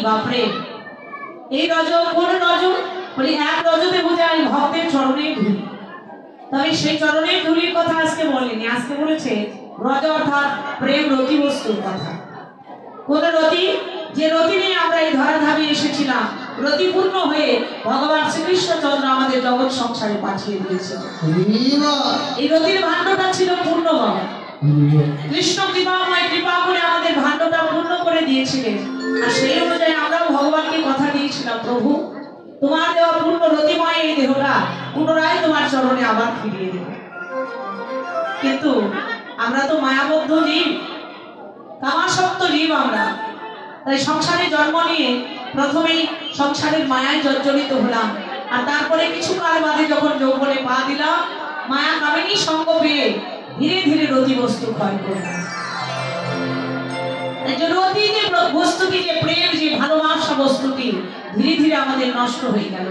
বাপরে এই রজব কোন রজব বলি এক রজতে বোঝায় ভক্তের চরণের ধুলি তবে সেই চরণের ধুলির কথা আজকে বলেনি আজকে বলেছে রজ অর্থাৎ প্রেম রতি বস্তুর কথা কোন রতি যে রতি নিয়ে আমরা এই ধরাধামে এসেছিলাম রতিপূর্ণ হয়ে ভগবান শ্রীকৃষ্ণচন্দ্র আমাদের জগৎ সংসারে পাঠিয়ে দিয়েছেন এই রতির ভাণ্ডটা ছিল পূর্ণময় কৃষ্ণ কৃপাময় কৃপা করে আমাদের ভাণ্ডটা পূর্ণ করে দিয়েছিলেন আর সেই অনুযায়ী আমরাও ভগবানকে কথা দিয়েছিলাম প্রভু তোমার দেওয়া পূর্ণ রতিময় এই দেহটা পুনরায় তোমার চরণে আবার ফিরিয়ে দেব কিন্তু আমরা তো মায়াবদ্ধ জীব কামাসক্ত জীব আমরা তাই সংসারে জন্ম নিয়ে প্রথমেই সংসারের মায়ায় জর্জরিত হলাম আর তারপরে কিছু কাল বাদে যখন যৌবনে পা দিলাম মায়া কামিনী সঙ্গ পেয়ে ধীরে ধীরে রতি বস্তু ক্ষয় করলাম রতি যে বস্তুটি যে প্রেম যে ভালোবাসা বস্তুটি ধীরে ধীরে আমাদের নষ্ট হয়ে গেল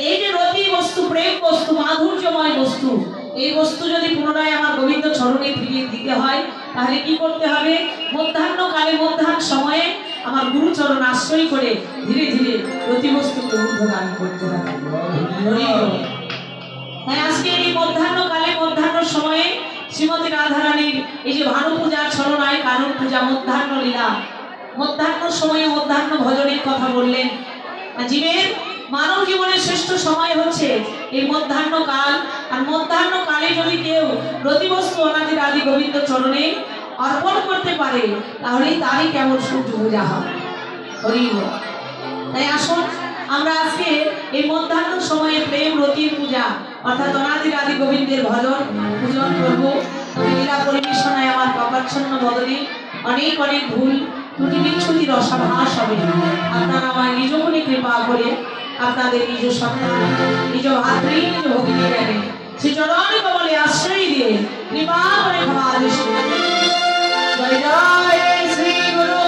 এই যে রতি বস্তু প্রেম বস্তু মাধুর্যময় বস্তু এই বস্তু যদি পুনরায় আমার গোবিন্দ চরণে ফিরিয়ে দিতে হয় তাহলে কি করতে হবে মধ্যাহ্ন কালে মধ্যাহ্ন সময়ে আমার গুরুচরণ আশ্রয় করে ধীরে ধীরে রতি বস্তুকে ঊর্ধ্বগামী করতে হবে তাই আজকে এই মধ্যাহ্ন কালে মধ্যাহ্ন সময়ে শ্রীমতী রাধারানীর এই যে ভানু পূজার ছলনায় কানন পূজা মধ্যাহ্ন লীলা মধ্যাহ্ন সময়ে মধ্যাহ্ন ভজনের কথা বললেন জীবের মানব জীবনের শ্রেষ্ঠ সময় হচ্ছে এই মধ্যাহ্ন কাল আর মধ্যাহ্ন কালে যদি কেউ রতিবস্তু অনাদির আদি গোবিন্দ চরণে অর্পণ করতে পারে তাহলে তারই কেমন সূর্য পূজা হয় তাই আসুন আমরা আজকে এই মধ্যাহ্ন সময়ে প্রেম রতির পূজা অর্থাৎ অনাদির আদি গোবিন্দের ভজন পূজন করবো লীলা পরিবেশনায় আমার পাপাচ্ছন্ন বদনে অনেক অনেক ভুল ত্রুটি বিচ্ছুতির অসাভাস হবে আপনারা আমার নিজ মনে কৃপা করে আপনাদের নিজ সন্তান নিজ ভাতৃ নিজ ভগিনী জ্ঞানে শ্রী চরণ কমলে আশ্রয় দিয়ে কৃপা করে ক্ষমা আদেশ জয় জয় শ্রী গুরু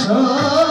Shubha